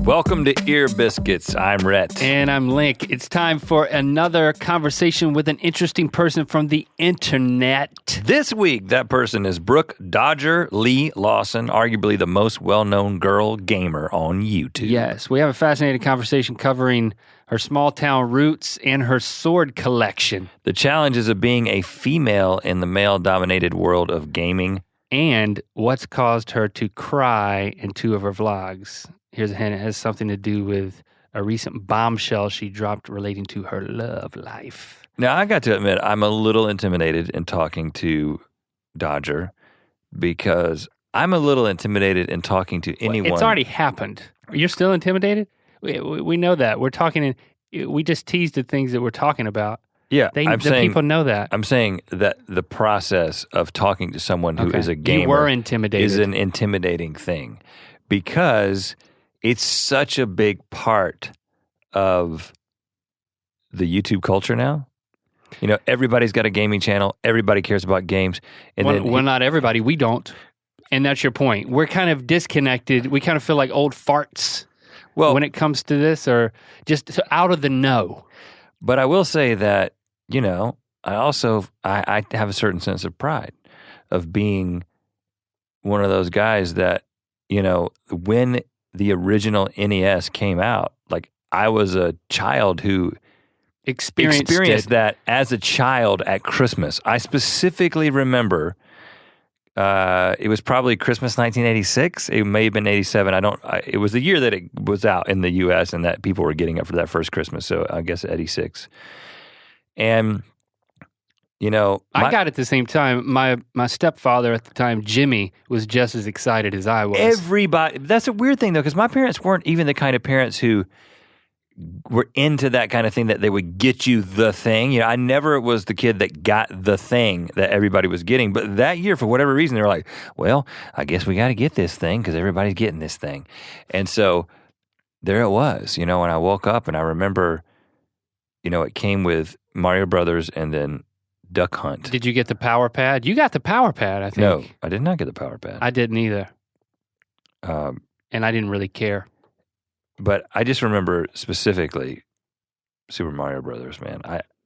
Welcome to Ear Biscuits. I'm Rhett. And I'm Link. It's time for another conversation with an interesting person from the internet. This week, that person is Brooke Dodger Leigh Lawson, arguably the most well-known girl gamer on YouTube. Yes, we have a fascinating conversation covering her small town roots and her sword collection. The challenges of being a female in the male-dominated world of gaming. And what's caused her to cry in 2 of her vlogs. Here's a hint, it has something to do with a recent bombshell she dropped relating to her love life. Now, I got to admit, I'm a little intimidated in talking to Dodger because I'm a little intimidated in talking to anyone. It's already happened. You're still intimidated? We know that. We're talking, we just teased the things that we're talking about. Yeah, people know that. I'm saying that the process of talking to someone who is a gamer you were intimidated. Is an intimidating thing because it's such a big part of the YouTube culture now. You know, everybody's got a gaming channel. Everybody cares about games. And well, not everybody. We don't. And that's your point. We're kind of disconnected. We kind of feel like old farts when it comes to this, or just out of the know. But I will say that, you know, I have a certain sense of pride of being one of those guys that, you know, when the original NES came out, like I was a child who experienced that as a child at Christmas. I specifically remember it was probably Christmas 1986. It may have been 87. It was the year that it was out in the US and that people were getting it for that first Christmas. So I guess 86. And, you know, I got it at the same time. My stepfather at the time, Jimmy, was just as excited as I was. Everybody, that's a weird thing though, because my parents weren't even the kind of parents who were into that kind of thing that they would get you the thing. You know, I never was the kid that got the thing that everybody was getting. But that year, for whatever reason, they were like, well, I guess we got to get this thing because everybody's getting this thing. And so there it was, you know, when I woke up and I remember, you know, it came with Mario Brothers and then Duck Hunt. Did you get the Power Pad? You got the Power Pad, I think. No, I did not get the Power Pad. I didn't either. And I didn't really care. But I just remember specifically Super Mario Brothers, man.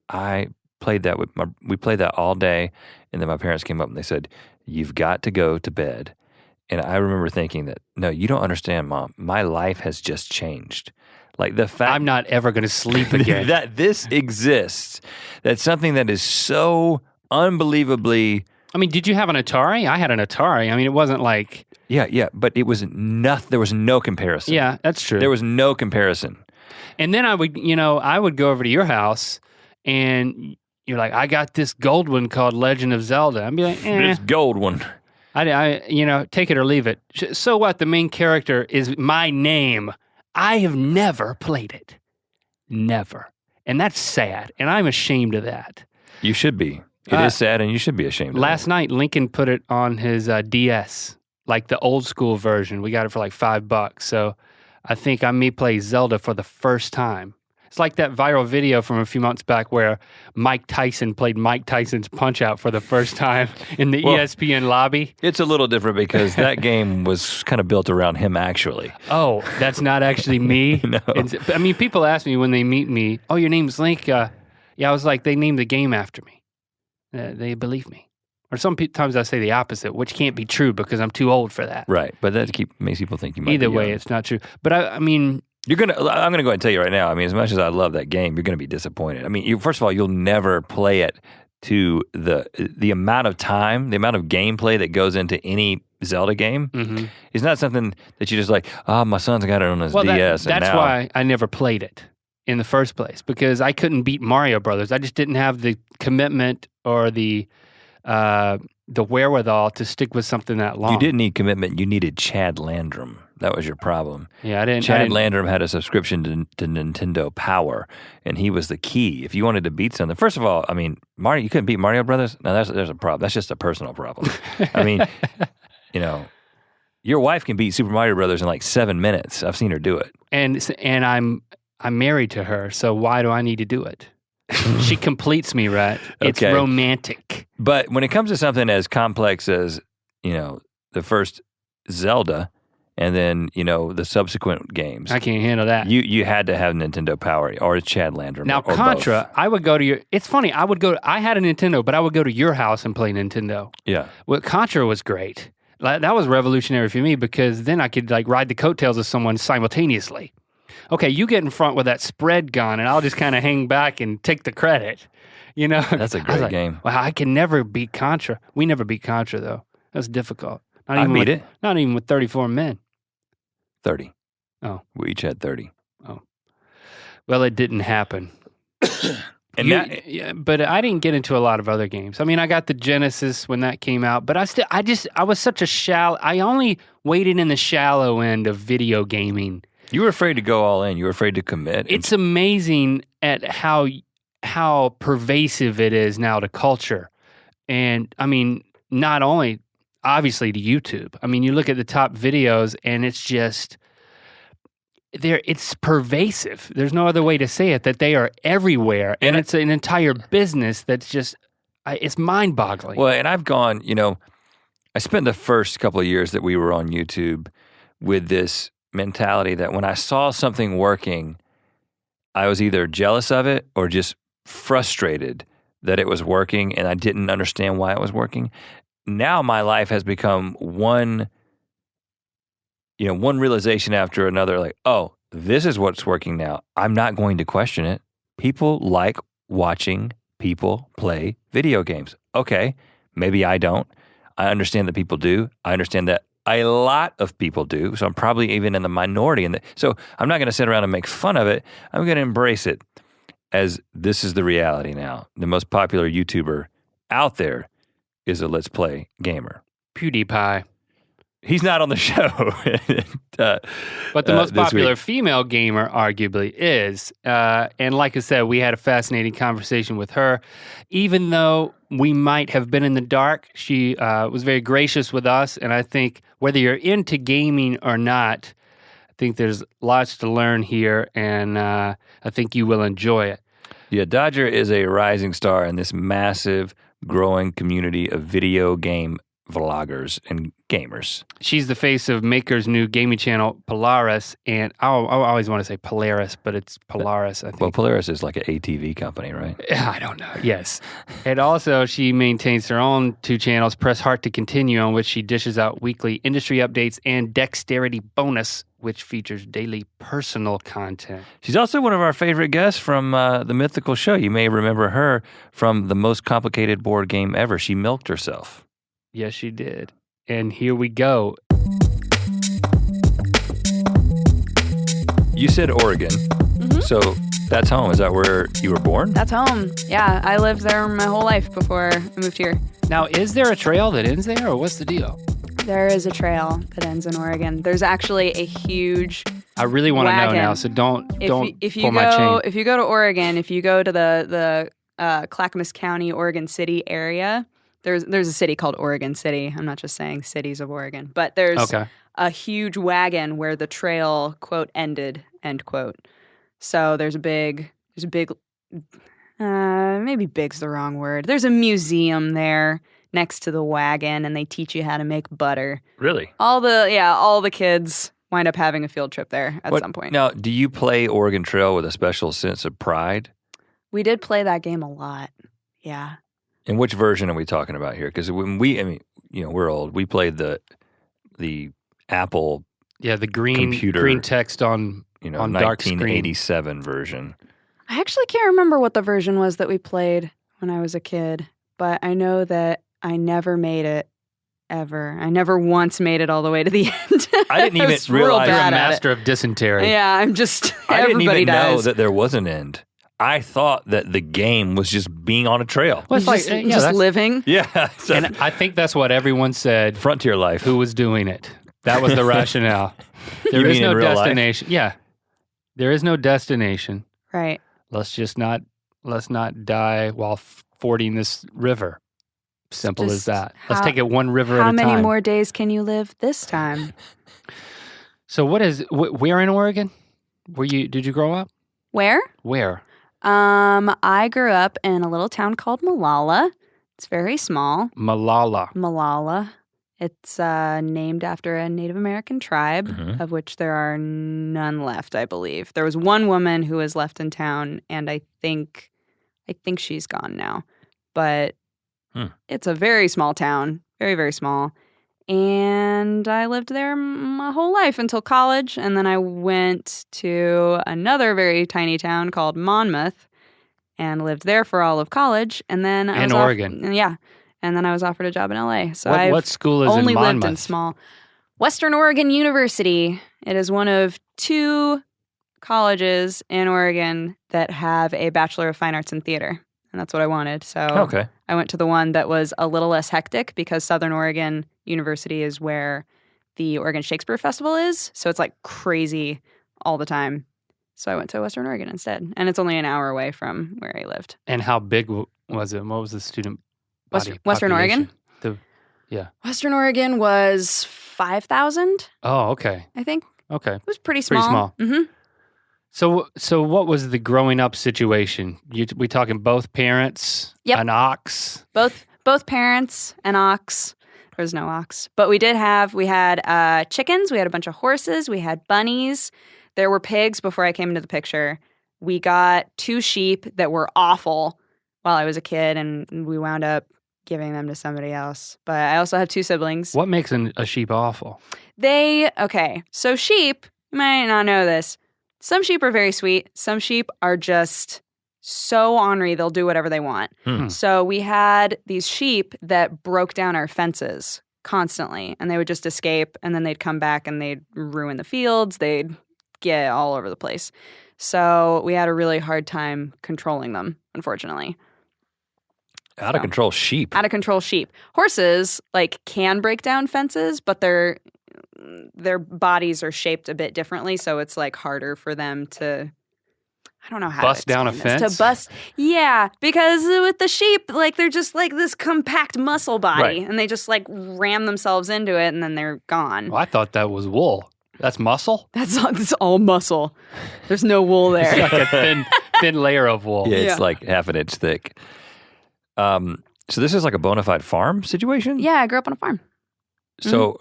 I played that we played that all day, and then my parents came up and they said, "You've got to go to bed." And I remember thinking that, no, you don't understand, Mom. My life has just changed. Like the fact I'm not ever going to sleep again. that this exists, that's something that is so unbelievably. I mean, did you have an Atari? I had an Atari. I mean, it wasn't like. Yeah, but it was nothing. There was no comparison. Yeah, that's true. There was no comparison. And then I would go over to your house, and you're like, I got this gold one called Legend of Zelda. I'd be like, This gold one. I take it or leave it. So what? The main character is my name. I have never played it. Never. And that's sad. And I'm ashamed of that. You should be. It is sad, and you should be ashamed of it. Last night, Lincoln put it on his DS. Like the old school version. We got it for like $5. So I think I may play Zelda for the first time. It's like that viral video from a few months back where Mike Tyson played Mike Tyson's Punch-Out for the first time in the ESPN lobby. It's a little different because that game was kind of built around him actually. Oh, that's not actually me? No. I mean, people ask me when they meet me, oh, your name's Link? Yeah, I was like, they named the game after me. They believe me. Or sometimes I say the opposite, which can't be true because I'm too old for that. Right, but that makes people think you might Either be way, young. it's not true. But I mean... I'm going to go ahead and tell you right now, I mean, as much as I love that game, you're going to be disappointed. I mean, first of all, you'll never play it to the amount of time, the amount of gameplay that goes into any Zelda game. Mm-hmm. It's not something that you just like, my son's got it on his DS. That's why I never played it in the first place, because I couldn't beat Mario Brothers. I just didn't have the commitment or the wherewithal to stick with something that long. You didn't need commitment. You needed Chad Landrum. That was your problem. Yeah, I didn't. Chad Landrum had a subscription to Nintendo Power, and he was the key. If you wanted to beat something, first of all, I mean, Mario, you couldn't beat Mario Brothers? No, there's a problem. That's just a personal problem. I mean, you know, your wife can beat Super Mario Brothers in like 7 minutes. I've seen her do it. And I'm married to her, so why do I need to do it? She completes me, Rhett. It's romantic. But when it comes to something as complex as, you know, the first Zelda, and then the subsequent games. I can't handle that. You had to have Nintendo Power or a Chadlander. Now or Contra, both. I would go to your. It's funny. I had a Nintendo, but I would go to your house and play Nintendo. Yeah. Well, Contra was great. That was revolutionary for me because then I could like ride the coattails of someone simultaneously. Okay, you get in front with that spread gun, and I'll just kind of hang back and take the credit. That's a great game. Well, I can never beat Contra. We never beat Contra though. That's difficult. I beat it. Not even with 34 men. 30. Oh, we each had 30. Oh, well, it didn't happen. And but I didn't get into a lot of other games. I mean, I got the Genesis when that came out, but I was such a shallow. I only waited in the shallow end of video gaming. You were afraid to go all in. You were afraid to commit. It's amazing at how pervasive it is now to culture, and I mean, not only obviously to YouTube. I mean, you look at the top videos, and it's just. It's pervasive. There's no other way to say it, that they are everywhere. And it's an entire business that's just, it's mind-boggling. Well, and I've gone, I spent the first couple of years that we were on YouTube with this mentality that when I saw something working, I was either jealous of it or just frustrated that it was working and I didn't understand why it was working. Now my life has become one realization after another, like, oh, this is what's working now. I'm not going to question it. People like watching people play video games. Okay, maybe I don't. I understand that people do. I understand that a lot of people do. So I'm probably even in the minority. So I'm not going to sit around and make fun of it. I'm going to embrace it as this is the reality now. The most popular YouTuber out there is a Let's Play gamer. PewDiePie. He's not on the show. But the most popular female gamer arguably is. And like I said, we had a fascinating conversation with her. Even though we might have been in the dark, she was very gracious with us. And I think whether you're into gaming or not, I think there's lots to learn here. And I think you will enjoy it. Yeah, Dodger is a rising star in this massive, growing community of video game vloggers and gamers. She's the face of Maker's new gaming channel, Polaris, and I always want to say Polaris, but it's Polaris, I think. Well, Polaris is like an ATV company, right? I don't know, yes. And also, she maintains her own 2 channels, Press Heart to Continue, on which she dishes out weekly industry updates, and Dexterity Bonus, which features daily personal content. She's also one of our favorite guests from the Mythical show. You may remember her from the most complicated board game ever. She milked herself. Yes, she did. And here we go. You said Oregon. Mm-hmm. So that's home. Is that where you were born? That's home. Yeah, I lived there my whole life before I moved here. Now, is there a trail that ends there, or what's the deal? There is a trail that ends in Oregon. There's actually a huge I really want to know now, so don't pull my chain. If you go to Oregon, if you go to the Clackamas County, Oregon City area, there's a city called Oregon City. I'm not just saying cities of Oregon, but there's a huge wagon where the trail, quote, ended, end quote. So there's a big, maybe big's the wrong word. There's a museum there next to the wagon, and they teach you how to make butter. Really? All the kids wind up having a field trip there at some point. Now, do you play Oregon Trail with a special sense of pride? We did play that game a lot. Yeah. And which version are we talking about here? Because when we're old. We played the Apple the green text on on dark screen. 1987 version. I actually can't remember what the version was that we played when I was a kid, but I know that I never made it ever. I never once made it all the way to the end. I didn't even realize you're a master of dysentery. Yeah, I'm just. I didn't even does. know that there was an end. I thought that the game was just being on a trail. Well, it's just living. Yeah. And I think that's what everyone said. Frontier life. Who was doing it. That was the rationale. There is no destination. Life? Yeah. There is no destination. Right. Let's not die while fording this river. Simple as that. Let's take it one river at a time. How many more days can you live this time? So where in Oregon? Did you grow up? Where? I grew up in a little town called Molalla. It's very small. Molalla. It's named after a Native American tribe, of which there are none left, I believe. There was one woman who was left in town, and I think she's gone now. But it's a very small town, very, very small. And I lived there my whole life until college, and then I went to another very tiny town called Monmouth and lived there for all of college. And then I was Oregon. Yeah. And then I was offered a job in LA. So what school is only in Monmouth? lived in small. Western Oregon University. It is one of 2 colleges in Oregon that have a Bachelor of Fine Arts in Theater. And that's what I wanted. So I went to the one that was a little less hectic because Southern Oregon University is where the Oregon Shakespeare Festival is. So it's like crazy all the time. So I went to Western Oregon instead. And it's only an hour away from where I lived. And how big was it? What was the student Western Oregon? Western Oregon was 5,000. Oh, okay. I think. Okay. It was pretty small. Mm-hmm. So what was the growing up situation? We talking both parents? Yep. An ox? Both parents, an ox. There was no ox. But we had chickens, we had a bunch of horses, we had bunnies. There were pigs before I came into the picture. We got 2 sheep that were awful while I was a kid, and we wound up giving them to somebody else. But I also have 2 siblings. What makes a sheep awful? So sheep, you might not know this. Some sheep are very sweet. Some sheep are just so ornery, they'll do whatever they want. So we had these sheep that broke down our fences constantly, and they would just escape, and then they'd come back and they'd ruin the fields. They'd get all over the place. So we had a really hard time controlling them, unfortunately. Out of control sheep. Out of control sheep. Horses, can break down fences, but their bodies are shaped a bit differently, so it's, harder for them to... I don't know how bust to down a fence? To bust, yeah, because with the sheep, they're just this compact muscle body, right. And they just ram themselves into it, and then they're gone. Well, I thought that was wool. That's muscle? That's all muscle. There's no wool there. It's like a thin layer of wool. Yeah, it's like half an inch thick. So this is like a bona fide farm situation? Yeah, I grew up on a farm. So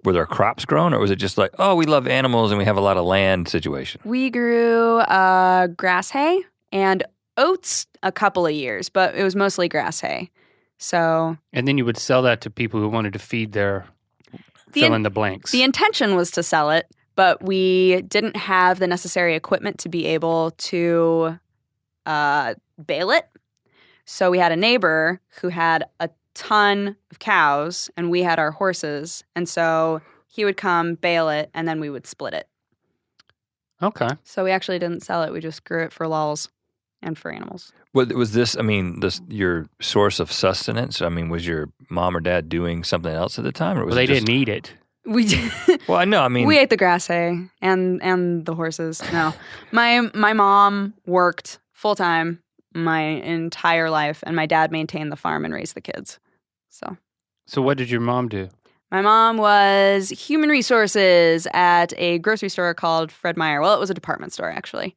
were there crops grown, or was it just we love animals and we have a lot of land situation? We grew grass hay and oats a couple of years, but it was mostly grass hay. So, and then you would sell that to people who wanted to feed their fill in the blanks. The intention was to sell it, but we didn't have the necessary equipment to be able to bale it. So we had a neighbor who had a ton of cows, and we had our horses, and so he would come bale it, and then we would split it. Okay. So we actually didn't sell it; we just grew it for lulls and for animals. Was this? Your source of sustenance? Was your mom or dad doing something else at the time, or was they didn't eat it? We did. Well, I know. We ate the grass hay and the horses. No, my mom worked full time my entire life, and my dad maintained the farm and raised the kids. So what did your mom do? My mom was human resources at a grocery store called Fred Meyer. Well, it was a department store, actually.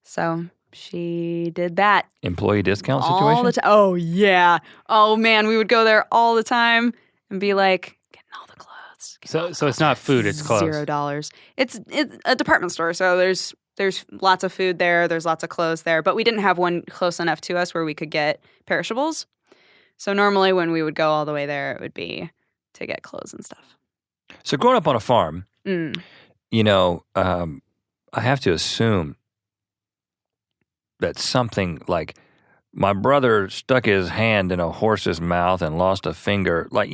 So she did that. Employee discount situation? All the time. Oh, yeah. Oh, man, we would go there all the time and be like, getting all the clothes. So it's not food, it's clothes. $0. It's a department store, so there's lots of food there. There's lots of clothes there. But we didn't have one close enough to us where we could get perishables. So normally when we would go all the way there, it would be to get clothes and stuff. So growing up on a farm, I have to assume that something like my brother stuck his hand in a horse's mouth and lost a finger. Right.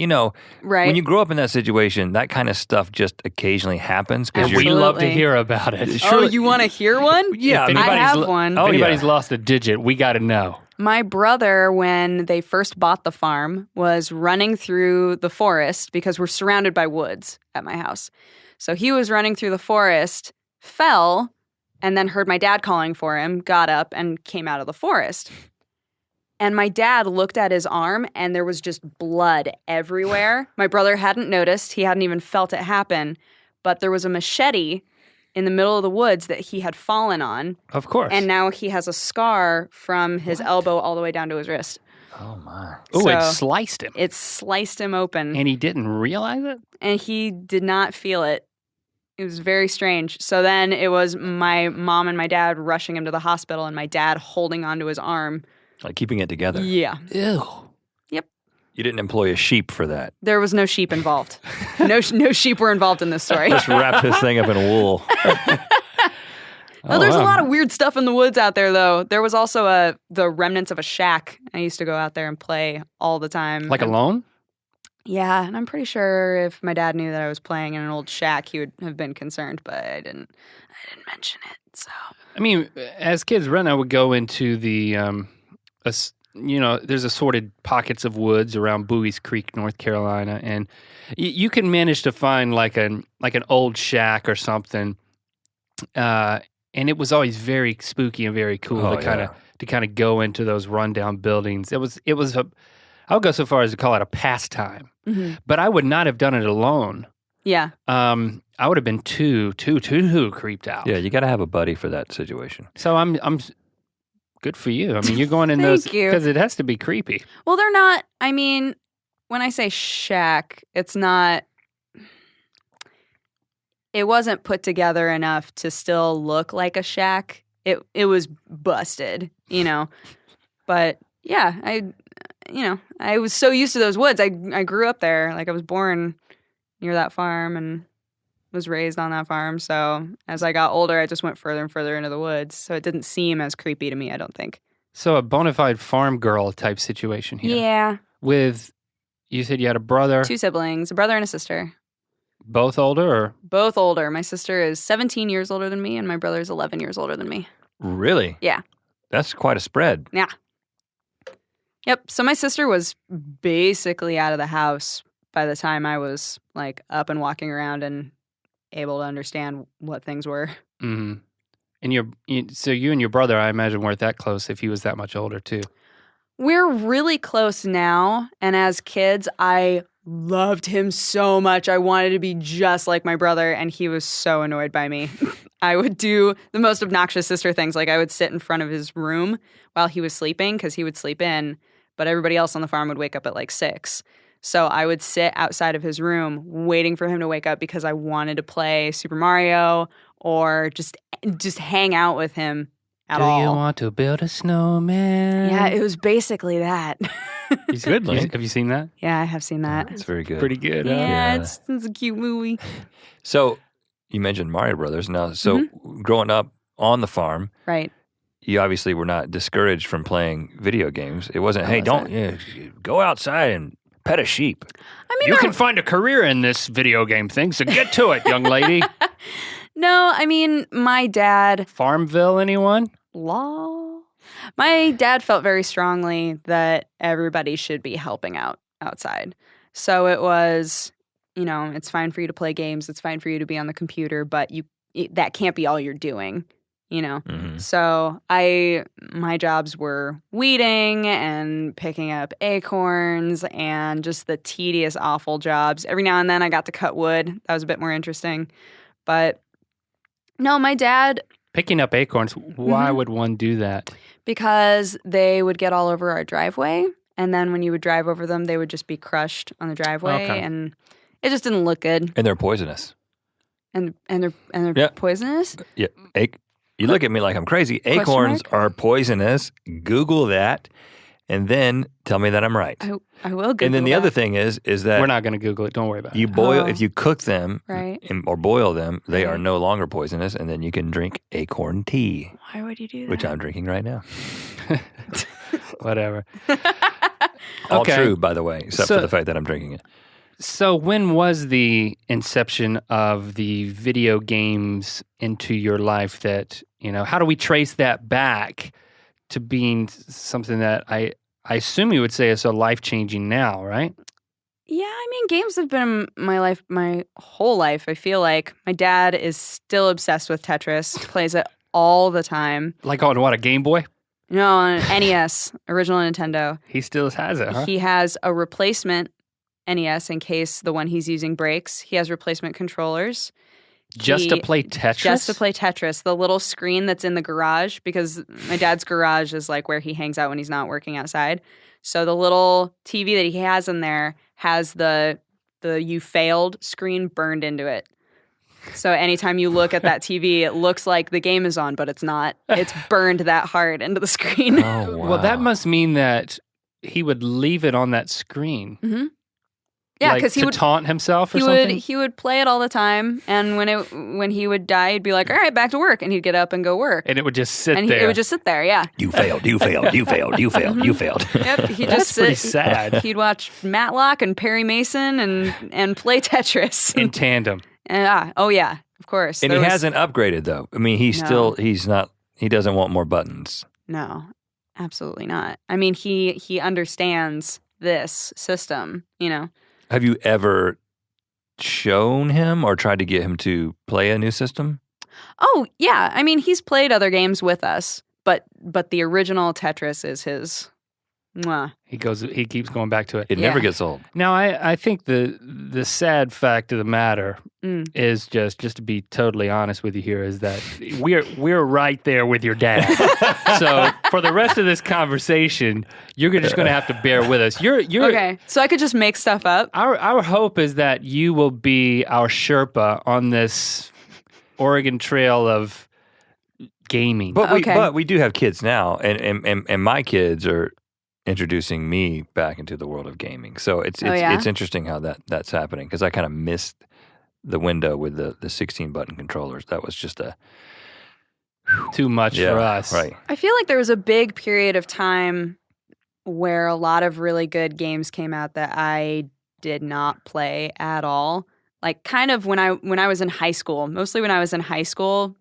When you grow up in that situation, that kind of stuff just occasionally happens. We love to hear about it. Surely, you want to hear one? Yeah. I have one. If anybody's lost a digit, we got to know. My brother, when they first bought the farm, was running through the forest because we're surrounded by woods at my house. So he was running through the forest, fell, and then heard my dad calling for him, got up, and came out of the forest. And my dad looked at his arm, and there was just blood everywhere. My brother hadn't noticed. He hadn't even felt it happen. But there was a machete in the middle of the woods that he had fallen on. Of course. And now he has a scar from his elbow all the way down to his wrist. Oh, my. Oh, So it sliced him. It sliced him open. And he didn't realize it? And he did not feel it. It was very strange. So then it was my mom and my dad rushing him to the hospital and my dad holding onto his arm. Like keeping it together. Yeah. Ew. Yep. You didn't employ a sheep for that. There was no sheep involved. No sheep were involved in this story. Just wrap this thing up in wool. There's a lot of weird stuff in the woods out there, though. There was also the remnants of a shack. I used to go out there and play all the time. Like alone? Yeah, and I'm pretty sure if my dad knew that I was playing in an old shack, he would have been concerned, but I didn't mention it. So I mean, as kids, Ren and I would go into the, there's assorted pockets of woods around Bowie's Creek, North Carolina, and you can manage to find like an old shack or something, and it was always very spooky and very cool to kind of go into those rundown buildings. It was I would go so far as to call it a pastime, but I would not have done it alone. Yeah. I would have been too creeped out. Yeah, you got to have a buddy for that situation. So I'm good for you. I mean, you're going in those because it has to be creepy. Well, they're not. I mean, when I say shack, it's not. It wasn't put together enough to still look like a shack. It was busted, But yeah, I was so used to those woods. I grew up there. Like I was born near that farm and was raised on that farm. So as I got older, I just went further and further into the woods. So it didn't seem as creepy to me, I don't think. So a bona fide farm girl type situation here. Yeah. You said you had a brother. 2 siblings, a brother and a sister. Both older or? Both older. My sister is 17 years older than me and my brother is 11 years older than me. Really? Yeah. That's quite a spread. Yeah. Yep. So my sister was basically out of the house by the time I was like up and walking around and able to understand what things were. Mm-hmm. And so you and your brother, I imagine, weren't that close if he was that much older too. We're really close now. And as kids, I loved him so much. I wanted to be just like my brother. And he was so annoyed by me. I would do the most obnoxious sister things. Like I would sit in front of his room while he was sleeping because he would sleep in. But everybody else on the farm would wake up at like 6. So I would sit outside of his room waiting for him to wake up because I wanted to play Super Mario or just hang out with him at all. Do you want to build a snowman? Yeah, it was basically that. He's good. Have you seen that? Yeah, I have seen that. It's very good. Pretty good. Yeah, it's a cute movie. So you mentioned Mario Brothers. Now, growing up on the farm, right? You obviously were not discouraged from playing video games. It wasn't, hey, go outside and pet a sheep. I mean, you can find a career in this video game thing, so get to it, young lady. No, I mean, my dad... Farmville, anyone? Law? My dad felt very strongly that everybody should be helping out outside. So it was, it's fine for you to play games. It's fine for you to be on the computer, but that can't be all you're doing. Mm-hmm. So my jobs were weeding and picking up acorns and just the tedious, awful jobs. Every now and then I got to cut wood. That was a bit more interesting. But no, my dad... Picking up acorns, why would one do that? Because they would get all over our driveway. And then when you would drive over them, they would just be crushed on the driveway. Okay. And it just didn't look good. And they're poisonous. And they're poisonous? Yeah. You look at me like I'm crazy. Acorns are poisonous. Google that, and then tell me that I'm right. I will Google And then the other thing is that we're not going to Google it. Don't worry about it. You boil if you cook them, right, or boil them, they are no longer poisonous, and then you can drink acorn tea. Why would you do that? Which I'm drinking right now. Whatever. All true, by the way, except for the fact that I'm drinking it. So when was the inception of the video games into your life that, how do we trace that back to being something that I assume you would say is so life-changing now, right? Yeah, I mean, games have been in my life my whole life. I feel like my dad is still obsessed with Tetris, plays it all the time. Like on what, a Game Boy? No, on NES, original Nintendo. He still has it, huh? He has a replacement NES in case the one he's using breaks. He has replacement controllers. Just to play Tetris? Just to play Tetris. The little screen that's in the garage, because my dad's garage is like where he hangs out when he's not working outside. So the little TV that he has in there has the "you failed" screen burned into it. So anytime you look at that TV, it looks like the game is on, but it's not. It's burned that hard into the screen. Oh, wow. Well, that must mean that he would leave it on that screen. Mm-hmm. Yeah, because he would taunt himself or something. He would play it all the time, and when he would die, he'd be like, "All right, back to work," and he'd get up and go work. And it would just sit there. It would just sit there. Yeah. You failed. You failed. You failed. You failed. You failed. Yep. He'd That's pretty sad. He'd watch Matlock and Perry Mason and play Tetris in tandem. Oh yeah, of course. And he hasn't upgraded though. I mean, he doesn't want more buttons. No, absolutely not. I mean, he understands this system, you know. Have you ever shown him or tried to get him to play a new system? Oh, yeah. I mean, he's played other games with us, but the original Tetris is his. Mwah. He keeps going back to it. It never gets old. Now, I think the sad fact of the matter is just to be totally honest with you here is that we're right there with your dad. So for the rest of this conversation, you're just going to have to bear with us. You're okay. So I could just make stuff up. Our hope is that you will be our Sherpa on this Oregon Trail of gaming. But we do have kids now, and my kids are introducing me back into the world of gaming. So it's interesting how that's happening, because I kind of missed the window with the 16 button controllers. That was just too much for us. Right. I feel like there was a big period of time where a lot of really good games came out that I did not play at all. Like kind of when I was in high school, mostly when I was in high school,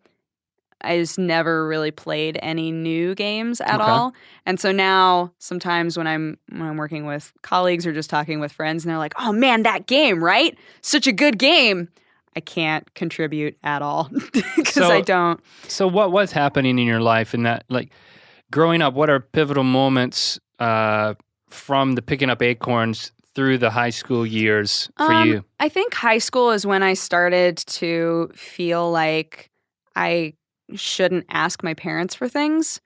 I just never really played any new games at all. And so now sometimes when I'm working with colleagues or just talking with friends and they're like, "Oh man, that game, right? Such a good game." I can't contribute at all because I don't. So what was happening in your life in that, like growing up, what are pivotal moments from the picking up acorns through the high school years for you? I think high school is when I started to feel like I shouldn't ask my parents for things.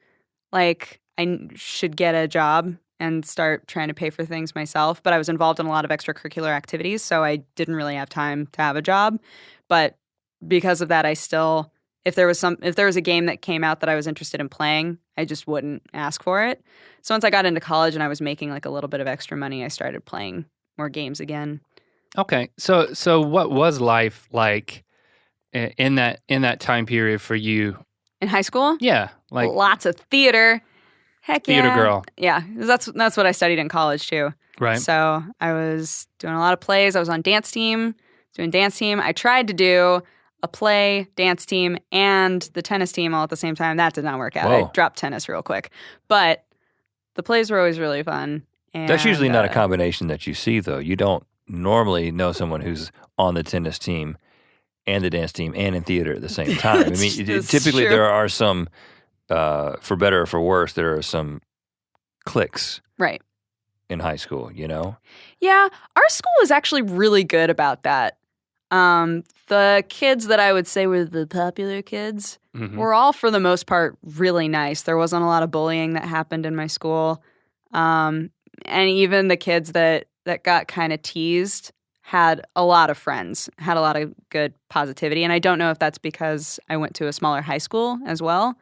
Like I should get a job and start trying to pay for things myself. But I was involved in a lot of extracurricular activities, so I didn't really have time to have a job. But because of that, I still, if there was a game that came out that I was interested in playing, I just wouldn't ask for it. So once I got into college and I was making like a little bit of extra money, I started playing more games again. Okay. So what was life like in that time period for you? In high school? Yeah. Like lots of theater. Heck yeah. Theater girl. Yeah. That's what I studied in college too. Right. So I was doing a lot of plays. I was on dance team, doing dance team. I tried to do a play, dance team, and the tennis team all at the same time. That did not work out. Whoa. I dropped tennis real quick. But the plays were always really fun. And, that's usually not a combination that you see, though. You don't normally know someone who's on the tennis team and the dance team and in theater at the same time. I mean, typically true. There are some, for better or for worse, there are some cliques. Right. In high school, you know? Yeah. Our school was actually really good about that. The kids that I would say were the popular kids were all, for the most part, really nice. There wasn't a lot of bullying that happened in my school. And even the kids that got kind of teased had a lot of friends, had a lot of good positivity. And I don't know if that's because I went to a smaller high school as well,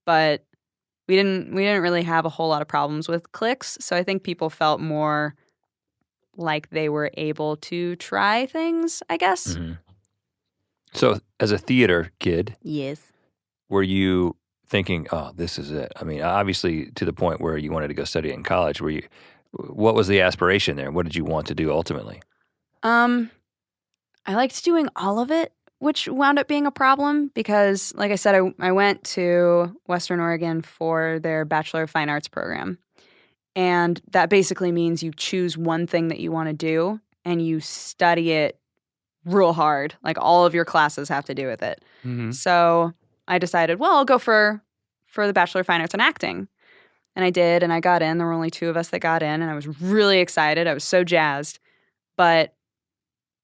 but we didn't really have a whole lot of problems with cliques. So I think people felt more like they were able to try things, I guess. Mm-hmm. So as a theater kid, yes, were you thinking, "Oh, this is it"? I mean, obviously to the point where you wanted to go study it in college. What was the aspiration there? What did you want to do ultimately? I liked doing all of it, which wound up being a problem because, like I said, I went to Western Oregon for their Bachelor of Fine Arts program. And that basically means you choose one thing that you want to do and you study it real hard. Like all of your classes have to do with it. Mm-hmm. So I decided, well, I'll go for the Bachelor of Fine Arts in Acting. And I did, and I got in. There were only 2 of us that got in, and I was really excited. I was so jazzed. But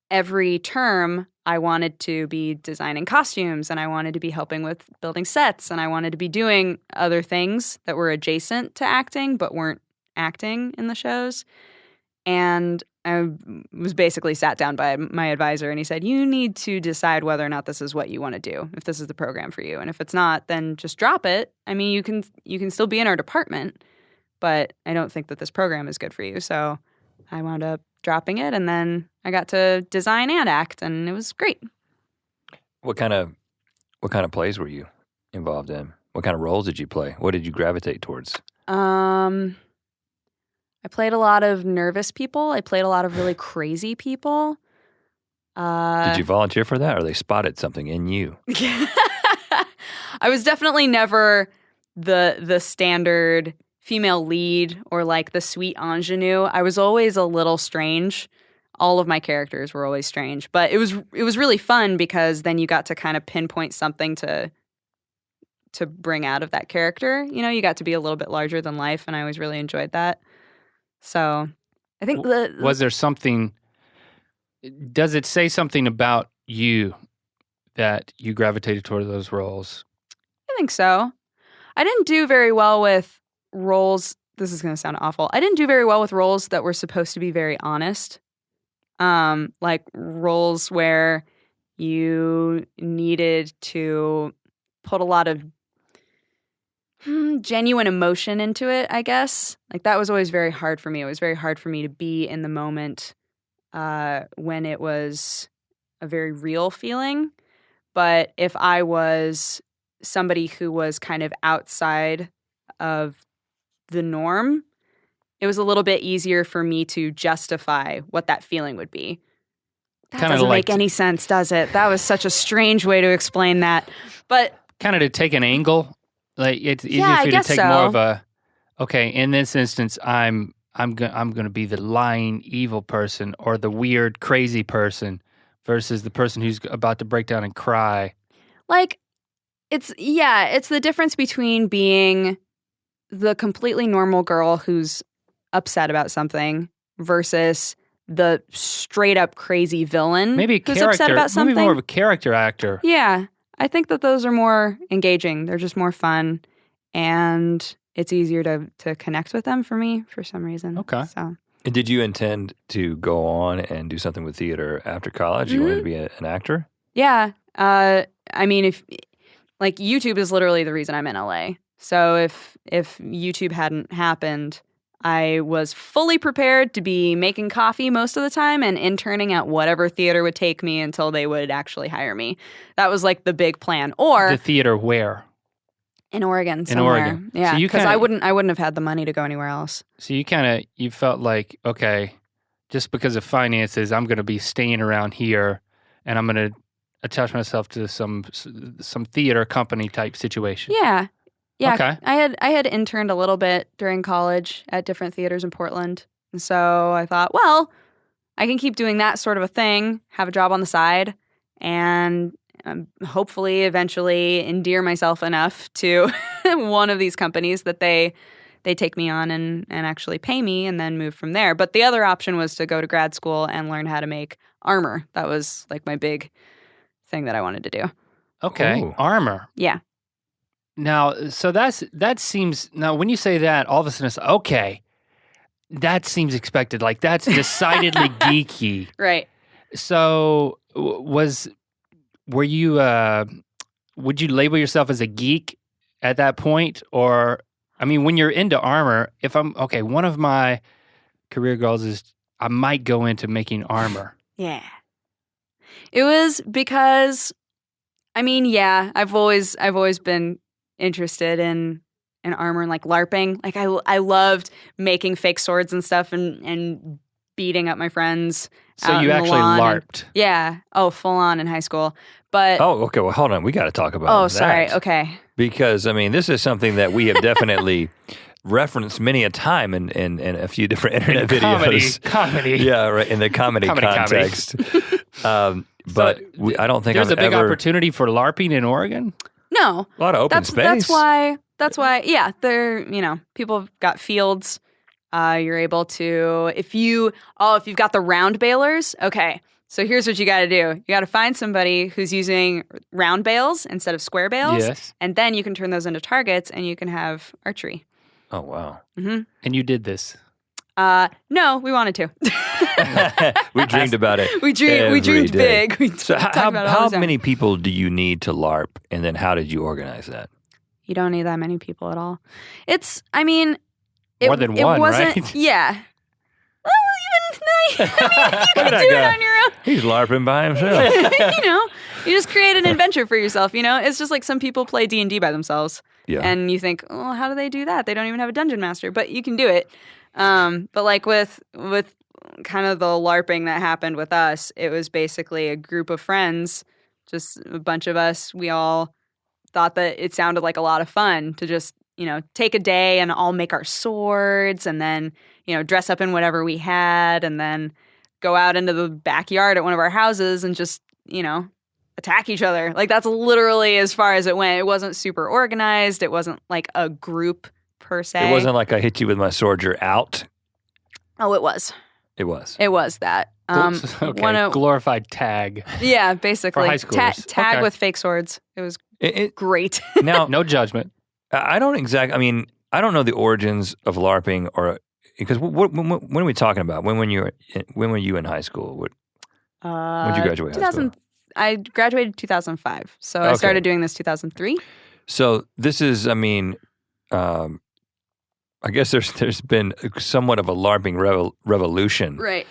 every term, I wanted to be designing costumes, and I wanted to be helping with building sets, and I wanted to be doing other things that were adjacent to acting but weren't acting in the shows. And I was basically sat down by my advisor, and he said, you need to decide whether or not this is what you want to do, if this is the program for you. And if it's not, then just drop it. I mean, you can still be in our department, but I don't think that this program is good for you. So I wound up dropping it, and then I got to design and act, and it was great. What kind of plays were you involved in? What kind of roles did you play? What did you gravitate towards? I played a lot of nervous people. I played a lot of really crazy people. Did you volunteer for that, or they spotted something in you? I was definitely never the standard female lead or like the sweet ingenue. I was always a little strange. All of my characters were always strange, but it was really fun because then you got to kind of pinpoint something to bring out of that character. You know, you got to be a little bit larger than life, and I always really enjoyed that. So I think was there something, does it say something about you that you gravitated toward those roles? I think so. I didn't do very well with roles. This is going to sound awful. I didn't do very well with roles that were supposed to be very honest. Like roles where you needed to put a lot of genuine emotion into it, I guess. Like that was always very hard for me. It was very hard for me to be in the moment when it was a very real feeling. But if I was somebody who was kind of outside of the norm, it was a little bit easier for me to justify what that feeling would be. That doesn't make any sense, does it? That was such a strange way to explain that. But kind of to take an angle. Like it's easier for you to take more of a, okay, in this instance, I'm going to be the lying evil person or the weird crazy person versus the person who's about to break down and cry. Like it's the difference between being the completely normal girl who's upset about something versus the straight up crazy villain who's upset about something. Maybe more of a character actor. Yeah. I think that those are more engaging. They're just more fun, and it's easier to connect with them for me for some reason. Okay. So, Did you intend to go on and do something with theater after college? Mm-hmm. You wanted to be an actor? Yeah. I mean, if like YouTube is literally the reason I'm in LA. So if YouTube hadn't happened, I was fully prepared to be making coffee most of the time and interning at whatever theater would take me until they would actually hire me. That was like the big plan. Or the theater where? In Oregon somewhere. In Oregon. Yeah, because I wouldn't have had the money to go anywhere else. So you felt like, okay, just because of finances, I'm going to be staying around here and I'm going to attach myself to some theater company type situation. Yeah. Yeah, okay. I had interned a little bit during college at different theaters in Portland. And so I thought, well, I can keep doing that sort of a thing, have a job on the side, and hopefully eventually endear myself enough to one of these companies that they take me on and actually pay me and then move from there. But the other option was to go to grad school and learn how to make armor. That was like my big thing that I wanted to do. Okay, ooh. Armor. Yeah. Now, so that seems, now when you say that, all of a sudden it's, okay, that seems expected. Like that's decidedly geeky. Right. So were you, would you label yourself as a geek at that point? Or, I mean, when you're into armor, one of my career goals is I might go into making armor. Yeah. It was because, I mean, yeah, I've always been interested in armor and like LARPing. Like I loved making fake swords and stuff and beating up my friends. So you actually LARPed? Yeah. Oh, full on in high school. But okay. Well, hold on. We got to talk about that. Oh, sorry. Okay. Because I mean, this is something that we have definitely referenced many a time in a few different internet videos. Comedy. Yeah, right. In the comedy context. But I don't think there's a big opportunity for LARPing in Oregon. No, a lot of open space. That's why. Yeah, people have got fields. You're able to if you've got the round balers. Okay, So here's what you got to do. You got to find somebody who's using round bales instead of square bales. Yes. And then you can turn those into targets and you can have archery. Oh, wow. Mm-hmm. And you did this? No, we wanted to. We dreamed about it. We dreamed big. So how many people do you need to LARP? And then how did you organize that? You don't need that many people at all. More than one, right? Yeah. Well, you can do it on your own. He's LARPing by himself. You just create an adventure for yourself. It's just like some people play D&D by themselves. Yeah. And you think, oh, how do they do that? They don't even have a dungeon master. But you can do it. But like with kind of the LARPing that happened with us, it was basically a group of friends, just a bunch of us. We all thought that it sounded like a lot of fun to just, take a day and all make our swords and then, dress up in whatever we had and then go out into the backyard at one of our houses and just, attack each other. Like that's literally as far as it went. It wasn't super organized. It wasn't like a group per se. It wasn't like I hit you with my sword, you're out. Oh, it was. It was. It was that. Glorified tag. Yeah, basically. For high schoolers. Tag with fake swords. It was great. Now, no judgment. I don't know the origins of LARPing because when are we talking about? When were you in high school? When did you graduate high school? I graduated 2005. So I started doing this 2003. So this is, I guess there's been somewhat of a LARPing revolution. Right.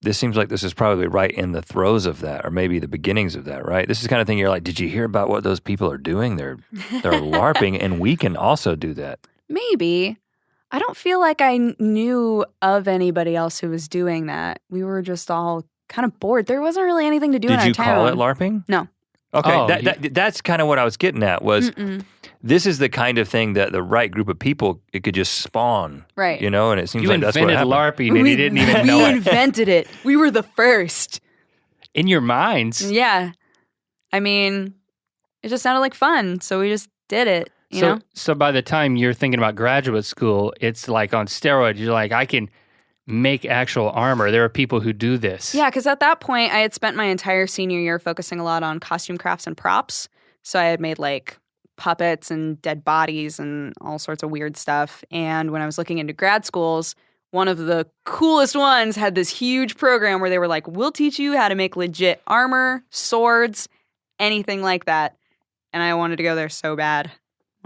This seems like this is probably right in the throes of that, or maybe the beginnings of that, right? This is the kind of thing you're like, did you hear about what those people are doing? They're LARPing, and we can also do that. Maybe. I don't feel like I knew of anybody else who was doing that. We were just all kind of bored. There wasn't really anything to do in our town. Did you call it LARPing? No. Okay, that's kind of what I was getting at was this is the kind of thing that the right group of people, it could just spawn. Right. And it seems like that's what happened. You invented LARPing and you didn't even know it. We invented it. We were the first. In your minds. Yeah. It just sounded like fun, so we just did it, you know? So by the time you're thinking about graduate school, it's like on steroids. You're like, I can make actual armor. There are people who do this. Yeah, because at that point, I had spent my entire senior year focusing a lot on costume crafts and props. So I had made like puppets and dead bodies and all sorts of weird stuff. And when I was looking into grad schools, one of the coolest ones had this huge program where they were like, we'll teach you how to make legit armor, swords, anything like that. And I wanted to go there so bad.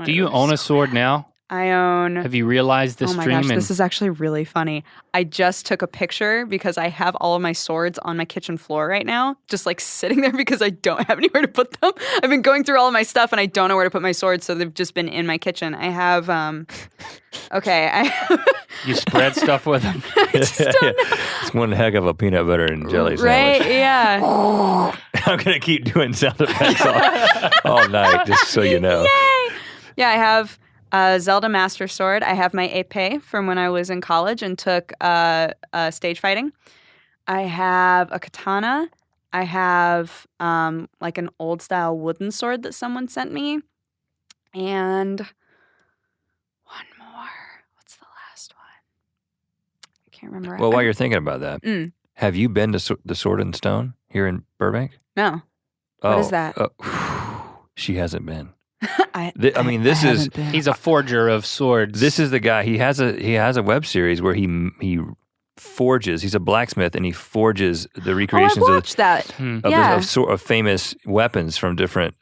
Do you own a sword now? I own... Have you realized this dream? Oh my gosh, this is actually really funny. I just took a picture because I have all of my swords on my kitchen floor right now, just like sitting there because I don't have anywhere to put them. I've been going through all of my stuff and I don't know where to put my swords, so they've just been in my kitchen. I have, You spread stuff with them? I just don't know. It's one heck of a peanut butter and jelly sandwich. Right, yeah. I'm going to keep doing sound effects all night, just so you know. Yay! Yeah, I have... Zelda Master Sword. I have my épée from when I was in college and took stage fighting. I have a katana. I have like an old style wooden sword that someone sent me. And one more. What's the last one? I can't remember. Well, while you're thinking about that, have you been to the Sword and Stone here in Burbank? No. What is that? She hasn't been. He's a forger of swords. This is the guy. He has a web series where he forges. He's a blacksmith and he forges the recreations of famous weapons from different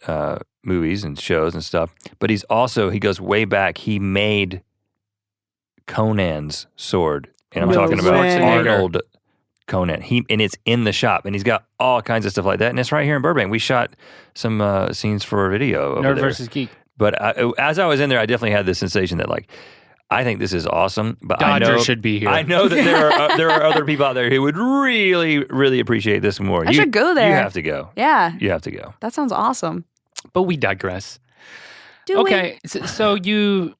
movies and shows and stuff. But he goes way back. He made Conan's sword, and I'm talking about Arnold Conan. And it's in the shop, and he's got all kinds of stuff like that, and it's right here in Burbank. We shot some scenes for a video over Nerd there. versus Geek. But as I was in there, I definitely had this sensation that like, I think this is awesome. But Dodger should be here. I know that there are other people out there who would really, really appreciate this more. I should go there. You have to go. Yeah. You have to go. That sounds awesome. But we digress. Okay, so you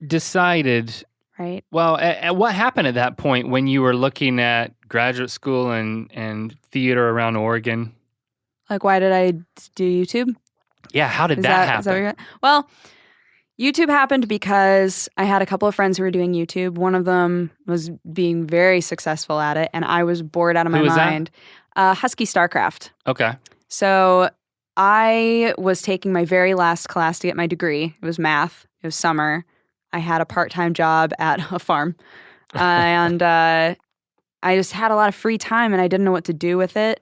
decided... Right. Well, what happened at that point when you were looking at graduate school and theater around Oregon? Like, why did I do YouTube? Yeah, how did that happen? Well, YouTube happened because I had a couple of friends who were doing YouTube. One of them was being very successful at it, and I was bored out of my mind. Husky Starcraft. Okay. So I was taking my very last class to get my degree. It was math. It was summer. I had a part-time job at a farm. And I just had a lot of free time and I didn't know what to do with it.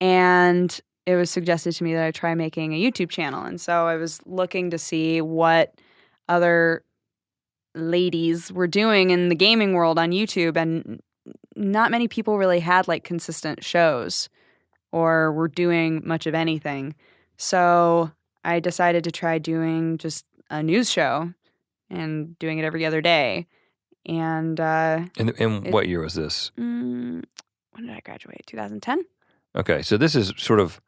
And it was suggested to me that I try making a YouTube channel. And so I was looking to see what other ladies were doing in the gaming world on YouTube. And not many people really had like consistent shows or were doing much of anything. So I decided to try doing just a news show and doing it every other day. And what year was this? When did I graduate? 2010? Okay, so this is sort of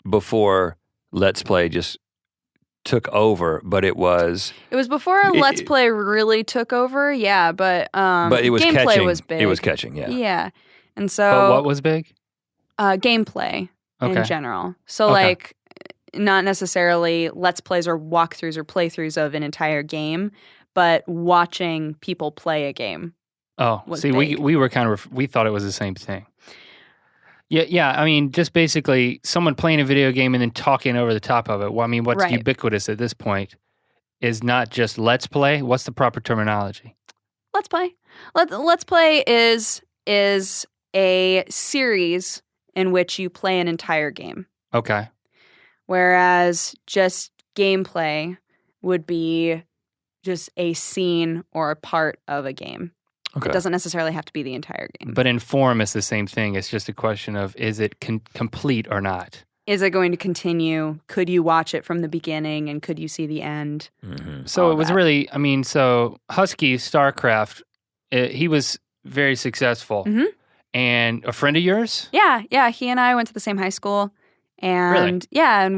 before Let's Play just took over, but it was... It was before Let's Play really took over, yeah, but it was gameplay catching, was big. It was catching, yeah. Yeah, and so... But what was big? Gameplay in general. So like, not necessarily Let's Plays or walkthroughs or playthroughs of an entire game, but watching people play a game. Oh, see, we were kind of... we thought it was the same thing. Yeah. I mean, just basically someone playing a video game and then talking over the top of it. Well, I mean, what's ubiquitous at this point is not just Let's Play. What's the proper terminology? Let's Play. Let's Play is a series in which you play an entire game. Okay. Whereas just gameplay would be just a scene or a part of a game. Okay. It doesn't necessarily have to be the entire game. But in form, it's the same thing. It's just a question of, is it complete or not? Is it going to continue? Could you watch it from the beginning and could you see the end? Mm-hmm. So it was really, I mean, so Husky Starcraft, he was very successful. Mm-hmm. And a friend of yours? Yeah. He and I went to the same high school. And really? Yeah, and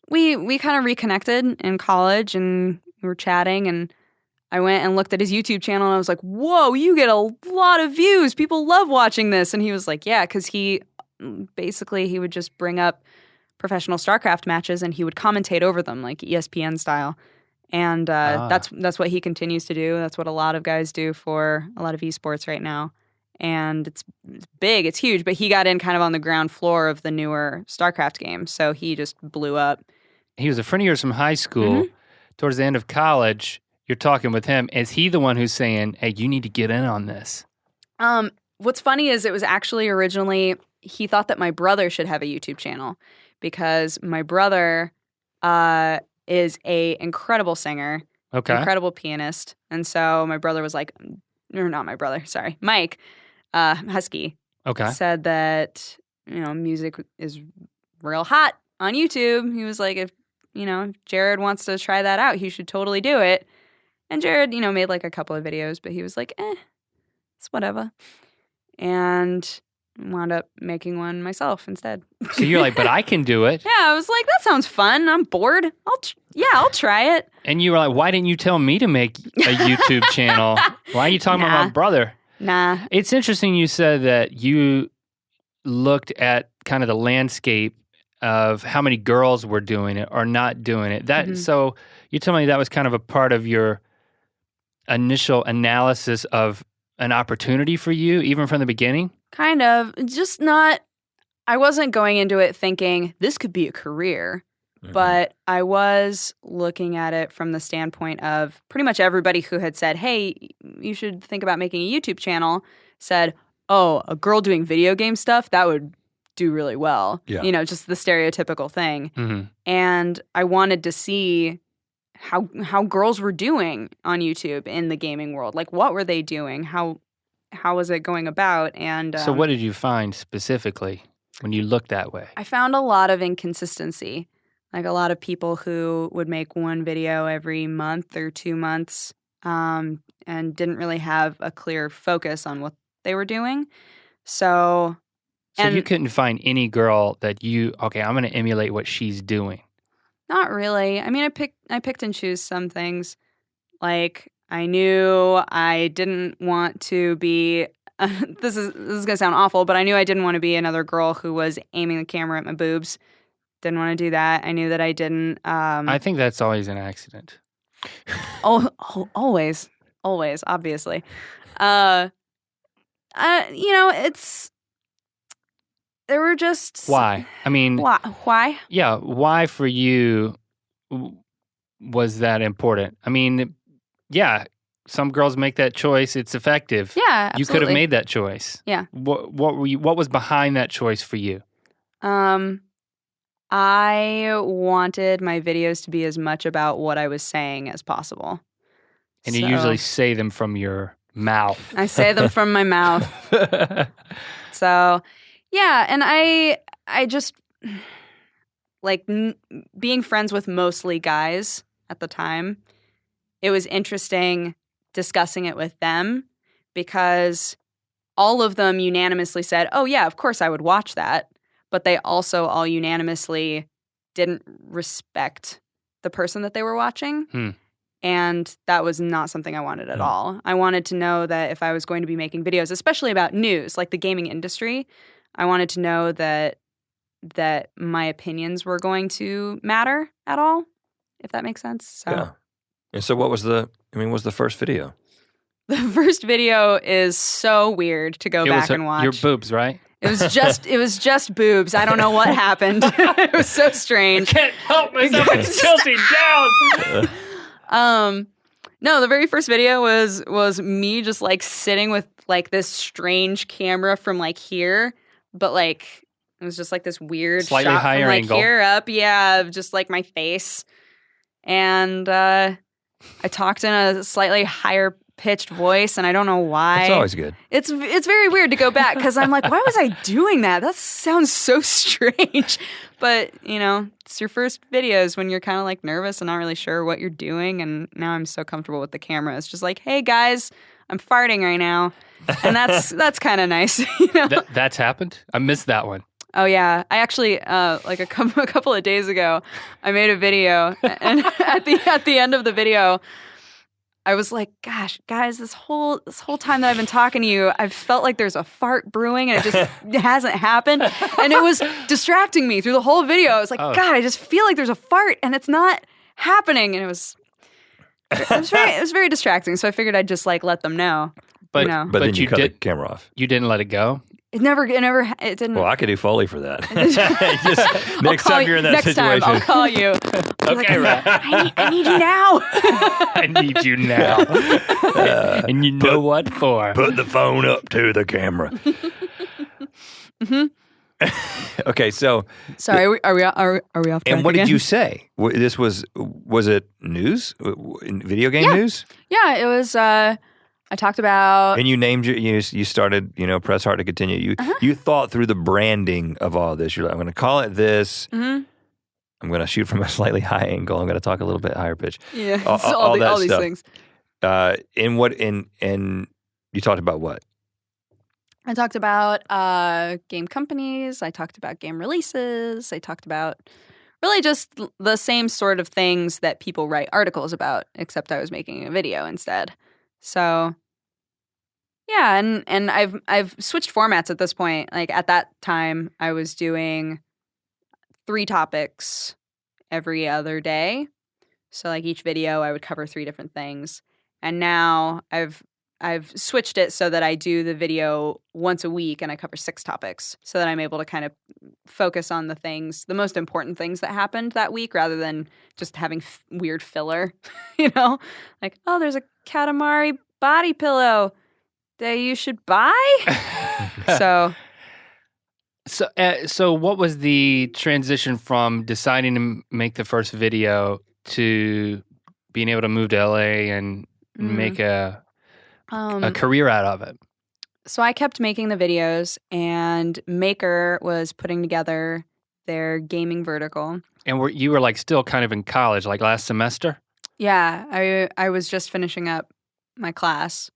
we kind of reconnected in college and we were chatting and I went and looked at his YouTube channel and I was like, whoa, you get a lot of views. People love watching this. And he was like, yeah, because he would just bring up professional StarCraft matches and he would commentate over them like ESPN style. And that's what he continues to do. That's what a lot of guys do for a lot of esports right now. And it's big, it's huge, but he got in kind of on the ground floor of the newer StarCraft games. So he just blew up. He was a friend of yours from high school. Mm-hmm. Towards the end of college, you're talking with him. Is he the one who's saying, hey, you need to get in on this? What's funny is it was actually originally, he thought that my brother should have a YouTube channel because my brother is a incredible singer, incredible pianist. And so my brother was like, or not my brother, sorry, Mike, Husky, said that, music is real hot on YouTube. He was like, if Jared wants to try that out, he should totally do it. And Jared, made like a couple of videos, but he was like, it's whatever. And wound up making one myself instead. So you're like, but I can do it. Yeah, I was like, that sounds fun. I'm bored. I'll try it. And you were like, why didn't you tell me to make a YouTube channel? Why are you talking about my brother? Nah. It's interesting you said that you looked at kind of the landscape of how many girls were doing it or not doing it. So you tell me that was kind of a part of your initial analysis of an opportunity for you, even from the beginning? Kind of. Just not, I wasn't going into it thinking this could be a career, but I was looking at it from the standpoint of pretty much everybody who had said, hey, you should think about making a YouTube channel, said, oh, a girl doing video game stuff, that would do really well. Yeah. Just the stereotypical thing. Mm-hmm. And I wanted to see how girls were doing on YouTube in the gaming world. Like, what were they doing? How was it going about? And so what did you find specifically when you looked that way? I found a lot of inconsistency. Like a lot of people who would make one video every month or 2 months and didn't really have a clear focus on what they were doing. So you couldn't find any girl that I'm going to emulate what she's doing. Not really. I mean, I picked and choose some things. Like I knew I didn't want to be. This is gonna sound awful, but I knew I didn't want to be another girl who was aiming the camera at my boobs. Didn't want to do that. I knew that I didn't. I think that's always an accident. Always, obviously. It's. There were just... Why? I mean... Why? Yeah, why for you was that important? I mean, yeah, some girls make that choice. It's effective. Yeah, absolutely. You could have made that choice. Yeah. What was behind that choice for you? I wanted my videos to be as much about what I was saying as possible. And you usually say them from your mouth. I say them from my mouth. So, yeah, and I just, like, being friends with mostly guys at the time, it was interesting discussing it with them because all of them unanimously said, oh, yeah, of course I would watch that. But they also all unanimously didn't respect the person that they were watching. And that was not something I wanted at all. I wanted to know that if I was going to be making videos, especially about news, like the gaming industry, I wanted to know that my opinions were going to matter at all, if that makes sense. So. Yeah. And so what was the first video? The first video is so weird to go back and watch. Your boobs, right? It was just boobs. I don't know what happened. It was so strange. I can't help myself. It's tilting down. No, the very first video was me just like sitting with like this strange camera from like here, but like it was just like this weird slightly shot higher from like angle. Here up, yeah, of just like my face. And I talked in a slightly higher pitched voice, and I don't know why. It's always good. It's very weird to go back because I'm like, why was I doing that? That sounds so strange. But, you know, it's your first videos when you're kind of like nervous and not really sure what you're doing. And now I'm so comfortable with the camera. It's just like, hey guys, I'm farting right now. And that's kind of nice. You know? That's happened? I missed that one. Oh yeah, I actually like a couple of days ago, I made a video, and at the end of the video, I was like, "Gosh, guys, this whole time that I've been talking to you, I've felt like there's a fart brewing, and it hasn't happened, and it was distracting me through the whole video. I was like, God, I just feel like there's a fart, and it's not happening, and it was very distracting. So I figured I'd just like let them know. But you know. But then you cut the camera off. You didn't let it go. It didn't. Well, I could do Foley for that. Just, next time you're in that situation. Next time, I'll call you. Okay, right. I need you now. I need you now. And you know what for. Put the phone up to the camera. Okay, so. Sorry, are we off track And what again? did you say? This was it news? Video game news? Yeah, it was. I talked about, and you named you started, press hard to continue. You thought through the branding of all this. You're like, I'm going to call it this. Mm-hmm. I'm going to shoot from a slightly high angle. I'm going to talk a little bit higher pitch. Yeah, all these things. And you talked about what? I talked about game companies. I talked about game releases. I talked about really just the same sort of things that people write articles about, except I was making a video instead. So, yeah, and I've switched formats at this point. Like at that time, I was doing 3 topics every other day. So like each video, I would cover 3 different things. And now I've switched it so that I do the video once a week and I cover 6 topics, so that I'm able to kind of focus on the most important things that happened that week, rather than just having weird filler. Like, oh, there's a Katamari body pillow that you should buy. So what was the transition from deciding to make the first video to being able to move to LA and make a career out of it? So I kept making the videos, and Maker was putting together their gaming vertical. And you were like still kind of in college, like last semester? Yeah, I was just finishing up my class,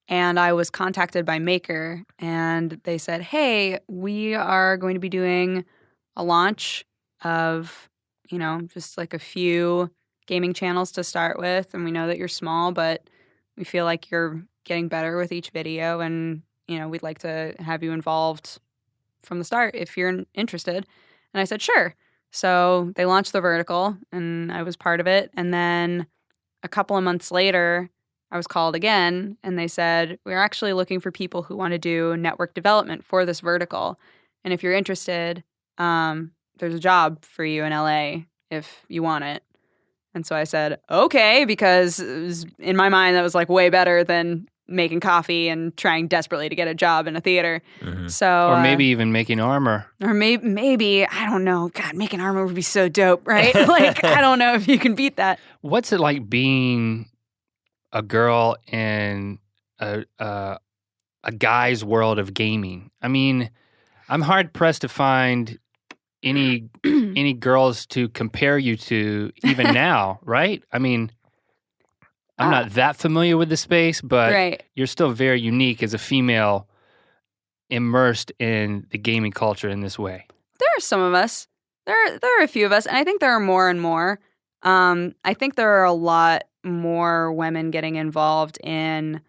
and I was contacted by Maker, and they said, hey, we are going to be doing a launch of, just like a few gaming channels to start with, and we know that you're small, but we feel like you're getting better with each video, and, we'd like to have you involved from the start if you're interested. And I said, sure. So they launched the vertical, and I was part of it. And then a couple of months later, I was called again, and they said, we're actually looking for people who want to do network development for this vertical. and if you're interested, there's a job for you in LA if you want it. And so I said, okay, because in my mind that was like way better than making coffee and trying desperately to get a job in a theater. Mm-hmm. So, or maybe even making armor. Or maybe, I don't know. God, making armor would be so dope, right? Like, I don't know if you can beat that. What's it like being a girl in a guy's world of gaming? I mean, I'm hard pressed to find any girls to compare you to even now, right? I mean, I'm not that familiar with the space, but you're still very unique as a female immersed in the gaming culture in this way. There are some of us. There are a few of us, and I think there are more and more. I think there are a lot more women getting involved in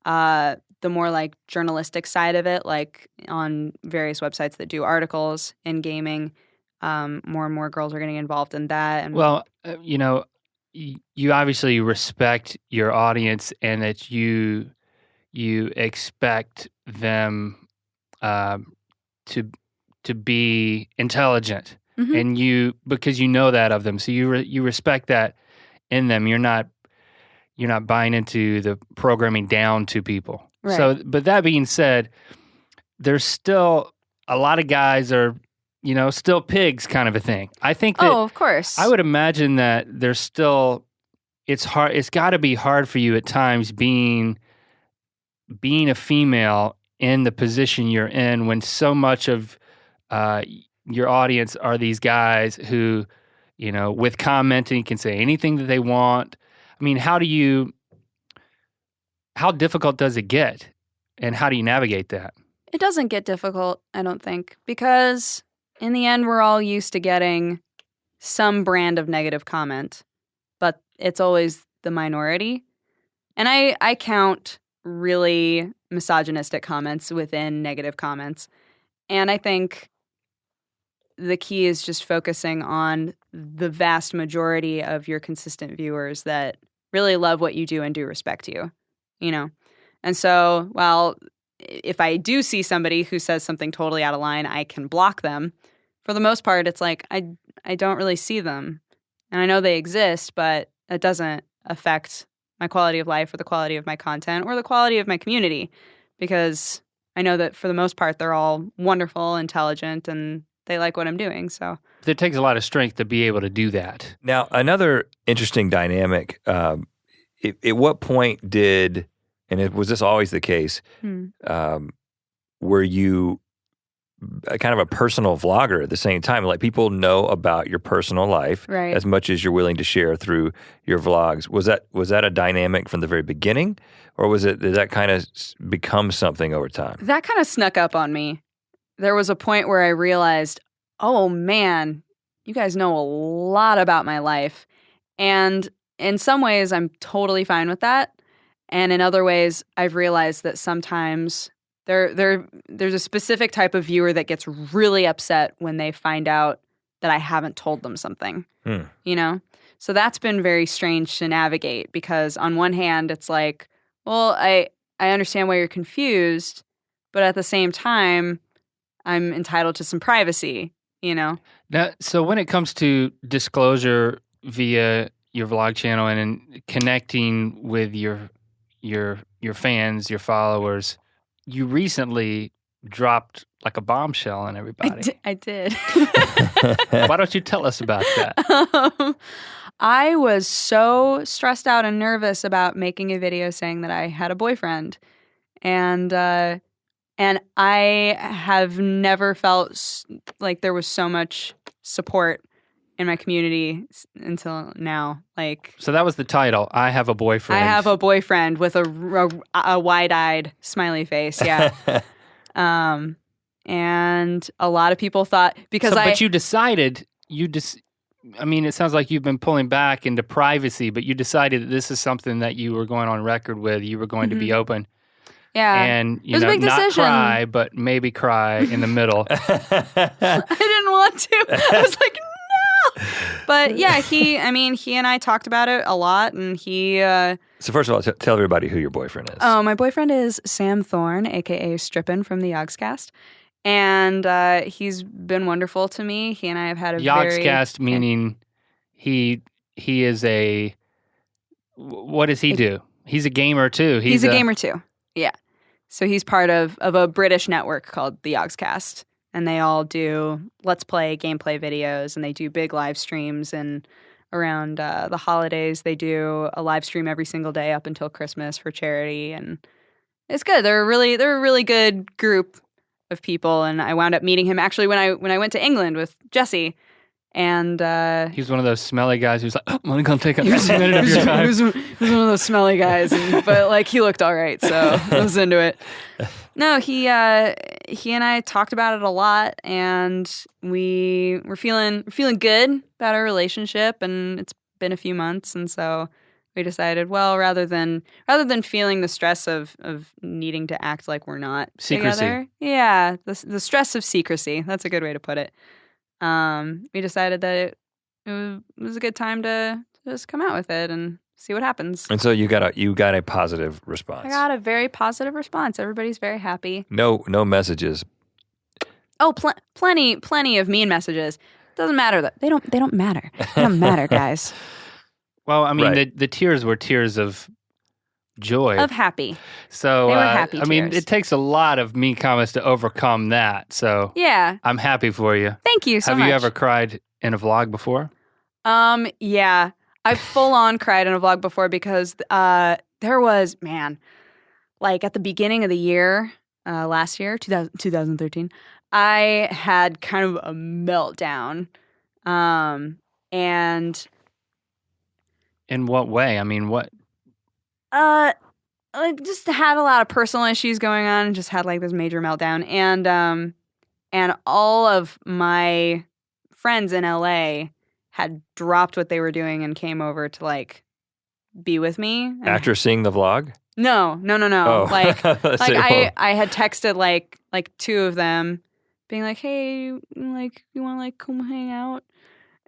the more like journalistic side of it, like on various websites that do articles in gaming. More and more girls are getting involved in that. And well, you know, you obviously respect your audience and that you expect them to be intelligent, and because you know that of them, so you respect that in them. You're not buying into the programming down to people. Right. So, but that being said, there's still a lot of guys are, you know, still pigs kind of a thing. I think that, of course. I would imagine that there's still, it's hard, it's got to be hard for you at times being a female in the position you're in when so much of your audience are these guys who, you know, with commenting can say anything that they want. I mean, how difficult does it get, and how do you navigate that? It doesn't get difficult, I don't think, because in the end, we're all used to getting some brand of negative comment, but it's always the minority. And I count really misogynistic comments within negative comments. And I think the key is just focusing on the vast majority of your consistent viewers that really love what you do and do respect you, you know? And so, well, if I do see somebody who says something totally out of line, I can block them. For the most part, it's like I don't really see them. And I know they exist, but it doesn't affect my quality of life or the quality of my content or the quality of my community, because I know that for the most part, they're all wonderful, intelligent, and they like what I'm doing. So it takes a lot of strength to be able to do that. Now, another interesting dynamic, at what point was this always the case, were you kind of a personal vlogger at the same time? Like, people know about your personal life as much as you're willing to share through your vlogs. Was that a dynamic from the very beginning, or did that kind of become something over time? That kind of snuck up on me. There was a point where I realized, oh man, you guys know a lot about my life. And in some ways, I'm totally fine with that. And in other ways, I've realized that sometimes there's a specific type of viewer that gets really upset when they find out that I haven't told them something, you know? So that's been very strange to navigate, because on one hand, it's like, well, I understand why you're confused, but at the same time, I'm entitled to some privacy, you know? Now, so when it comes to disclosure via your vlog channel and connecting with your fans, your followers, you recently dropped like a bombshell on everybody. I did. Why don't you tell us about that? I was so stressed out and nervous about making a video saying that I had a boyfriend. And I have never felt like there was so much support in my community until now. Like, so that was the title. I have a boyfriend. I have a boyfriend with a wide-eyed smiley face. Yeah. And a lot of people thought, because but you decided I mean, it sounds like you've been pulling back into privacy, but you decided that this is something that you were going on record with. You were going to be open. Yeah. And, it was a big not decision. cry, but maybe cry in the middle. I didn't want to. I was like, no. But yeah, he and I talked about it a lot, and he... So first of all, tell everybody who your boyfriend is. Oh, my boyfriend is Sam Thorne, a.k.a. Strippin from the Yogscast. And he's been wonderful to me. He and I have had a Yogscast, meaning he is a... What does he do? He's a gamer too. He's a gamer too. Yeah. So he's part of a British network called the Yogscast. And they all do Let's Play gameplay videos, and they do big live streams. And around the holidays, they do a live stream every single day up until Christmas for charity. And it's good. They're a really good group of people. And I wound up meeting him actually when I went to England with Jesse. And he was one of those smelly guys who's like, oh, I'm gonna take a minute of your time. He was one of those smelly guys, but like he looked all right, so I was into it. No, he and I talked about it a lot, and we were feeling good about our relationship, and it's been a few months, and so we decided, well, rather than feeling the stress of needing to act like we're not secrecy. Together, yeah, the stress of secrecy. That's a good way to put it. We decided that it was a good time to just come out with it and see what happens. And so you got a positive response. I got a very positive response. Everybody's very happy. No messages. Oh, plenty of mean messages. Doesn't matter though. They don't matter. They don't matter, guys. Well, I mean, the tears were tears of joy. Of happy. So, they were happy I mean, it takes a lot of mean comments to overcome that. So, yeah. I'm happy for you. Thank you so much. Have you ever cried in a vlog before? Yeah. I've full on cried in a vlog before because there was, like at the beginning of the year, last year, 2013, I had kind of a meltdown. And in what way? I mean, what? I just had a lot of personal issues going on and just had like this major meltdown. And all of my friends in LA had dropped what they were doing and came over to like be with me. After seeing the vlog? No. Oh. Like I had texted like two of them being like, hey, like you want to like come hang out?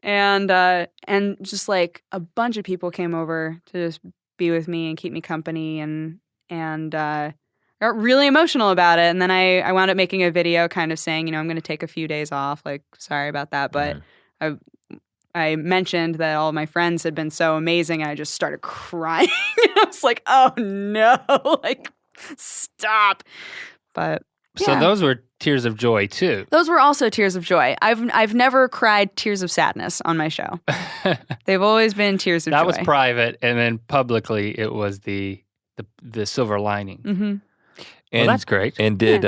And just like a bunch of people came over to just be with me and keep me company and got really emotional about it. And then I wound up making a video kind of saying, I'm going to take a few days off. Like, sorry about that. But I mentioned that all my friends had been so amazing. And I just started crying. I was like, oh no, like stop. But yeah. So those were tears of joy too. Those were also tears of joy. I've never cried tears of sadness on my show. They've always been tears of joy. That was private, and then publicly it was the silver lining. Mm-hmm. Well, that's great. And did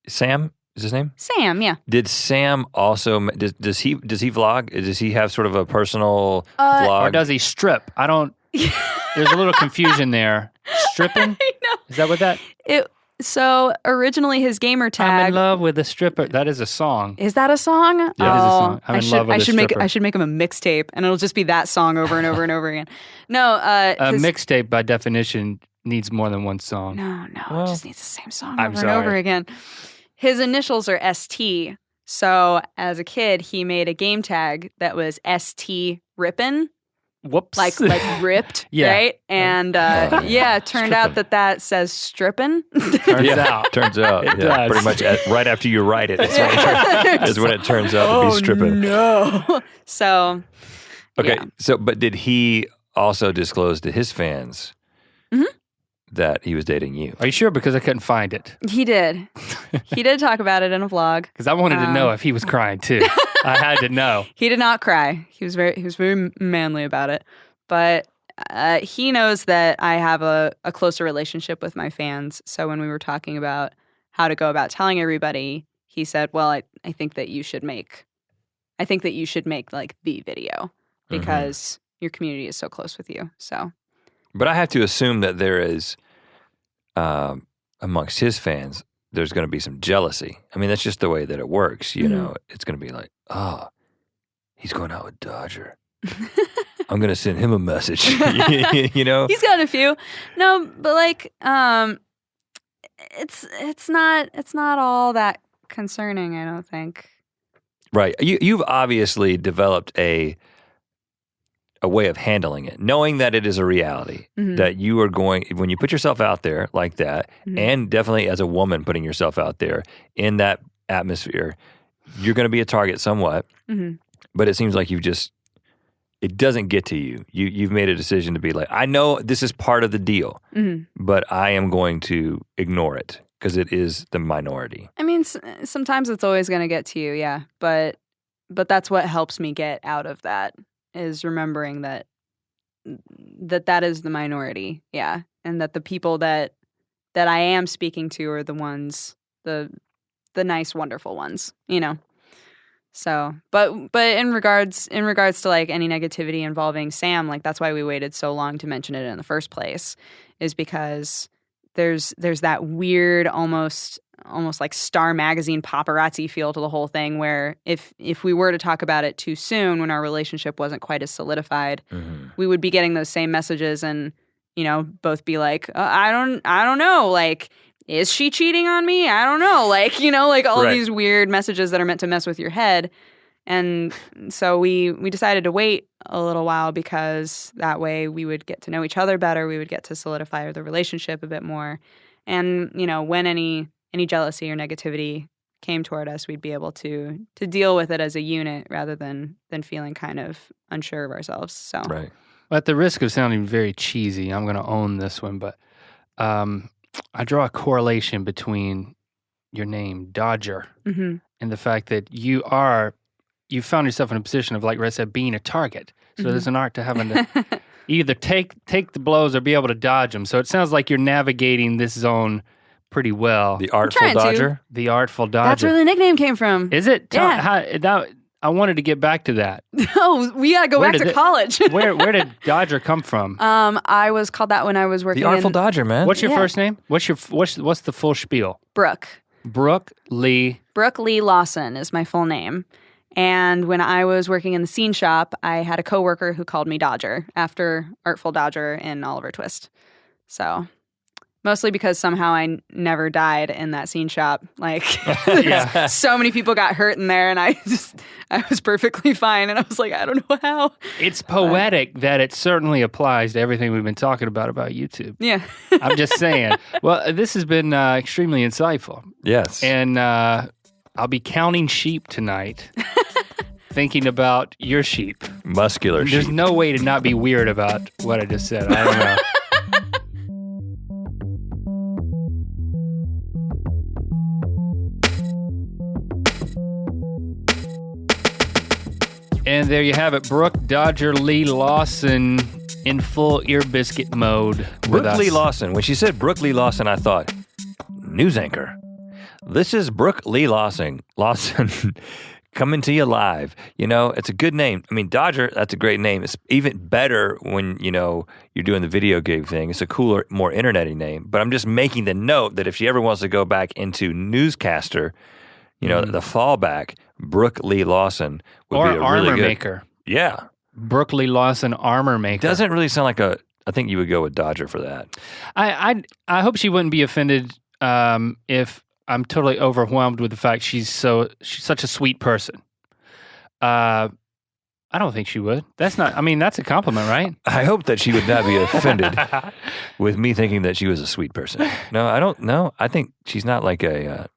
Sam, is his name? Sam, yeah. Did Sam also does he vlog? Does he have sort of a personal vlog? Or does he strip? I don't. There's a little confusion there. Strippin? I know. Is that what that? So originally his gamer tag. I'm in love with a stripper. That is a song. Is that a song? Yeah, it is a song. I'm in love with a stripper. I should make him a mixtape, and it'll just be that song over and over and over again. No, a mixtape by definition needs more than one song. No, well, it just needs the same song over and over again. His initials are ST. So as a kid, he made a game tag that was ST Rippin'. Whoops. Like ripped, yeah. Right? And it turned out that says strippin'. Turns out. It yeah, does. pretty much right after you write it, is when it turns out to be strippin'. No. So, okay. yeah. So, but did he also disclose to his fans that he was dating you? Are you sure? Because I couldn't find it. He did. He did talk about it in a vlog. Because I wanted to know if he was crying too. I had to know. He did not cry. He was very manly about it. But he knows that I have a closer relationship with my fans. So when we were talking about how to go about telling everybody, he said, "Well, I think that you should make like the video because your community is so close with you." So. But I have to assume that there is, amongst his fans, there's going to be some jealousy. I mean, that's just the way that it works. You know, it's going to be like, oh, he's going out with Dodger. I'm going to send him a message. You know, he's got a few. No, but like, it's not all that concerning. I don't think. Right. You've obviously developed a a way of handling it, knowing that it is a reality, that you are going, when you put yourself out there like that, and definitely as a woman putting yourself out there in that atmosphere, you're going to be a target somewhat, but it seems like it doesn't get to you. You've made a decision to be like, I know this is part of the deal, but I am going to ignore it because it is the minority. I mean, sometimes it's always going to get to you, yeah, but that's what helps me get out of that. Is remembering that is the minority, yeah, and that the people that I am speaking to are the ones, the nice, wonderful ones, you know. So, but in regards to like any negativity involving Sam, like that's why we waited so long to mention it in the first place, is because there's that weird almost like Star Magazine paparazzi feel to the whole thing, where if we were to talk about it too soon when our relationship wasn't quite as solidified, we would be getting those same messages and, you know, both be like, I don't know, like, is she cheating on me? I don't know, like, you know, like all these weird messages that are meant to mess with your head. And so we decided to wait a little while because that way we would get to know each other better, we would get to solidify the relationship a bit more. And, you know, when any jealousy or negativity came toward us, we'd be able to deal with it as a unit rather than feeling kind of unsure of ourselves. So, right. At the risk of sounding very cheesy, I'm going to own this one, but I draw a correlation between your name, Dodger, and the fact that you found yourself in a position of, like Rhett said, being a target. So there's an art to having to either take the blows or be able to dodge them. So it sounds like you're navigating this zone pretty well. The Artful Dodger? The Artful Dodger. That's where the nickname came from. Is it? Yeah. I wanted to get back to that. Oh, we gotta go back to college. Where did Dodger come from? I was called that when I was working. The Artful Dodger, man. What's your first name? What's the full spiel? Brooke. Brooke Leigh Lawson is my full name. And when I was working in the scene shop, I had a coworker who called me Dodger after Artful Dodger in Oliver Twist. So, mostly because somehow I never died in that scene shop. Like, so many people got hurt in there, and I was perfectly fine. And I was like, I don't know how. It's poetic that it certainly applies to everything we've been talking about YouTube. Yeah. I'm just saying. Well, this has been extremely insightful. Yes. And I'll be counting sheep tonight, thinking about your sheep. Muscular sheep. There's no way to not be weird about what I just said. I don't know. And there you have it, Brooke Dodger Leigh Lawson in full ear biscuit mode. Brooke Leigh Lawson. When she said Brooke Leigh Lawson, I thought, news anchor. This is Brooke Leigh Lawson coming to you live. You know, it's a good name. I mean, Dodger, that's a great name. It's even better when, you know, you're doing the video game thing. It's a cooler, more internet-y name. But I'm just making the note that if she ever wants to go back into newscaster, you know, the fallback, Brooke Leigh Lawson would be a really good. Or armor maker. Yeah. Brooke Leigh Lawson, armor maker. Doesn't really sound like I think you would go with Dodger for that. I hope she wouldn't be offended if I'm totally overwhelmed with the fact she's such a sweet person. I don't think she would. That's a compliment, right? I hope that she would not be offended with me thinking that she was a sweet person. No, I don't know. I think she's not like a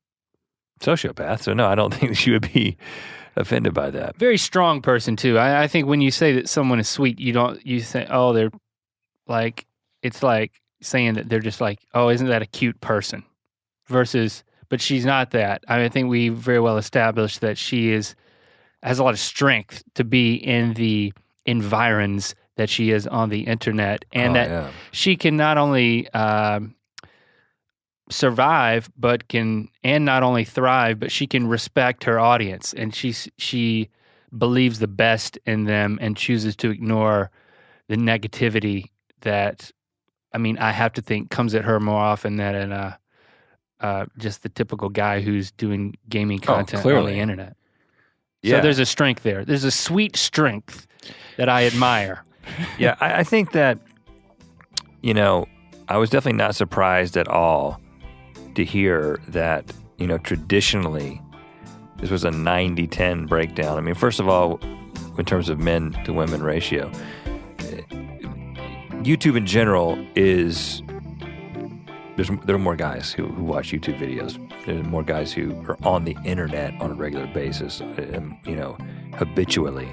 sociopath, so no, I don't think she would be offended by that. Very strong person too. I think when you say that someone is sweet, you say, oh, they're like, it's like saying that they're just like, oh, isn't that a cute person? But she's not that. I think we very well established that she has a lot of strength to be in the environs that she is on the internet, and she can not only survive, and not only thrive, but she can respect her audience, and she believes the best in them and chooses to ignore the negativity that, I have to think comes at her more often than just the typical guy who's doing gaming content on the internet. Yeah. So there's a strength there. There's a sweet strength that I admire. Yeah, I think that, you know, I was definitely not surprised at all to hear that, you know, traditionally this was a 90-10 breakdown. First of all, in terms of men to women ratio, YouTube in general there are more guys who watch YouTube videos. There are more guys who are on the internet on a regular basis, habitually.